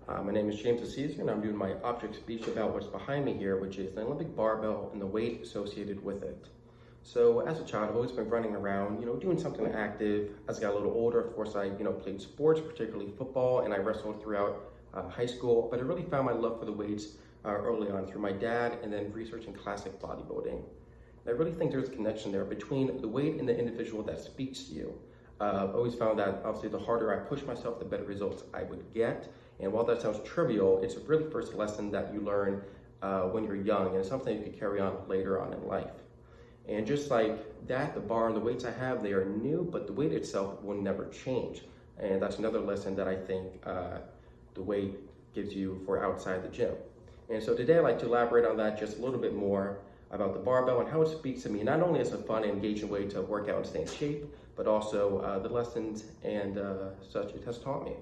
My name is James Caesar, and I'm doing my object speech about what's behind me here, which is the Olympic barbell and the weight associated with it. So as a child, I've always been running around, doing something active. As I got a little older, of course, I, played sports, particularly football, and I wrestled throughout high school. But I really found my love for the weights early on through my dad and then researching classic bodybuilding. And I really think there's a connection there between the weight and the individual that speaks to you. I've always found that obviously the harder I push myself, the better results I would get. And while that sounds trivial, it's a really first lesson that you learn when you're young, and it's something you can carry on later on in life. And just like that, the bar and the weights I have, they are new, but the weight itself will never change. And that's another lesson that I think the weight gives you for outside the gym. And so today I'd like to elaborate on that just a little bit more about the barbell and how it speaks to me, not only as a fun and engaging way to work out and stay in shape, but also the lessons and such it has taught me.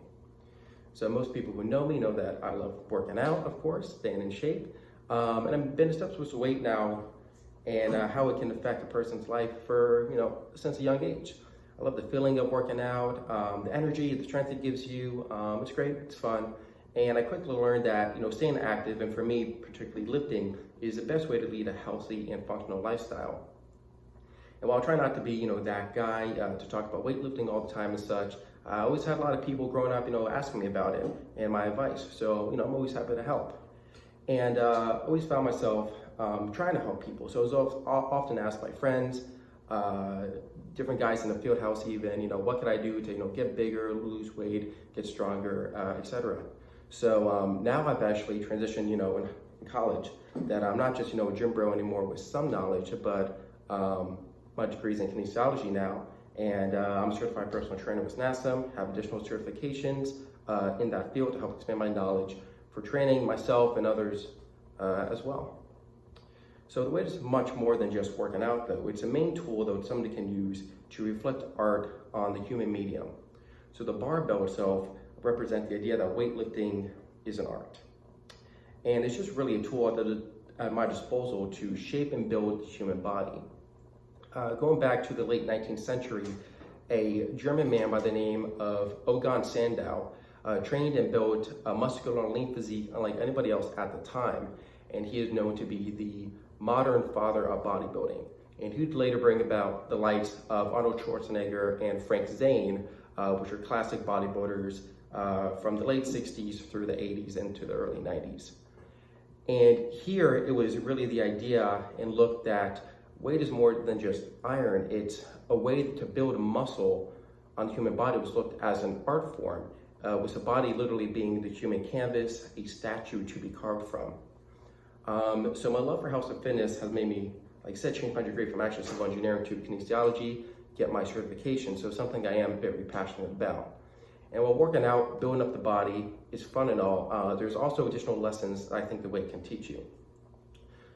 So most people who know me know that I love working out, of course, staying in shape. And I've been steps with weight now and how it can affect a person's life for, since a young age. I love the feeling of working out, the energy, the strength it gives you. It's great, it's fun. And I quickly learned that, staying active, and for me, particularly lifting, is the best way to lead a healthy and functional lifestyle. And while I try not to be, that guy to talk about weightlifting all the time and such, I always had a lot of people growing up, asking me about it and my advice. So, I'm always happy to help. And always found myself trying to help people. So I was often asked by friends, different guys in the field house even, what could I do to, get bigger, lose weight, get stronger, etc. So now I've actually transitioned, in college, that I'm not just, a gym bro anymore with some knowledge, but my degree's in kinesiology now, and I'm a certified personal trainer with NASM, have additional certifications in that field to help expand my knowledge for training myself and others as well. So the weight is much more than just working out, though. It's a main tool that somebody can use to reflect art on the human medium. So the barbell itself represents the idea that weightlifting is an art. And it's just really a tool at my disposal to shape and build the human body. Going back to the late 19th century, a German man by the name of Ogon Sandow trained and built a muscular and lean physique unlike anybody else at the time. And he is known to be the modern father of bodybuilding. And he'd later bring about the likes of Arnold Schwarzenegger and Frank Zane, which are classic bodybuilders from the late 60s through the 80s into the early 90s. And here it was really the idea and look that weight is more than just iron. It's a way to build muscle on the human body. It was looked as an art form, with the body literally being the human canvas, a statue to be carved from. So my love for health and fitness has made me, like I said, change my degree from actually civil engineering to kinesiology, get my certification. So something I am very passionate about. And while working out, building up the body is fun and all, there's also additional lessons that I think the weight can teach you.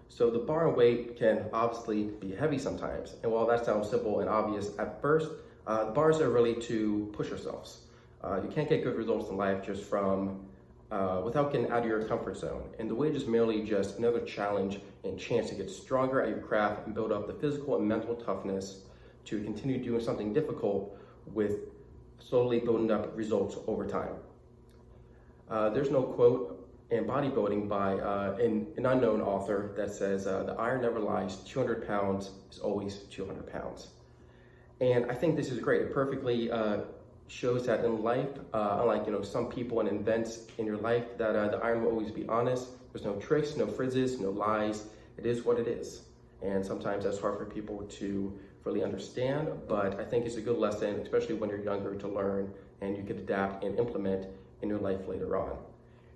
So the bar and weight can obviously be heavy sometimes. And while that sounds simple and obvious at first, the bars are really to push yourselves. You can't get good results in life just from without getting out of your comfort zone. And the weight is merely just another challenge and chance to get stronger at your craft and build up the physical and mental toughness to continue doing something difficult with slowly building up results over time. There's no quote in bodybuilding by an unknown author that says, the iron never lies, 200 pounds is always 200 pounds. And I think this is great. It perfectly shows that in life, unlike some people and events in your life, that the iron will always be honest. There's no tricks, no frizzes, no lies. It is what it is. And sometimes that's hard for people to really understand, but I think it's a good lesson, especially when you're younger, to learn, and you can adapt and implement in your life later on.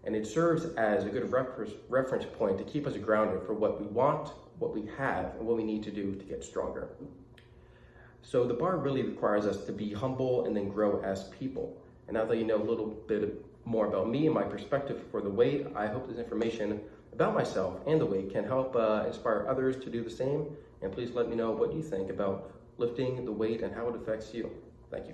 And it serves as a good reference point to keep us grounded for what we want, what we have, and what we need to do to get stronger. So the bar really requires us to be humble and then grow as people. And now that you know a little bit more about me and my perspective for the weight, I hope this information about myself and the weight can help inspire others to do the same. And please let me know what you think about lifting the weight and how it affects you. Thank you.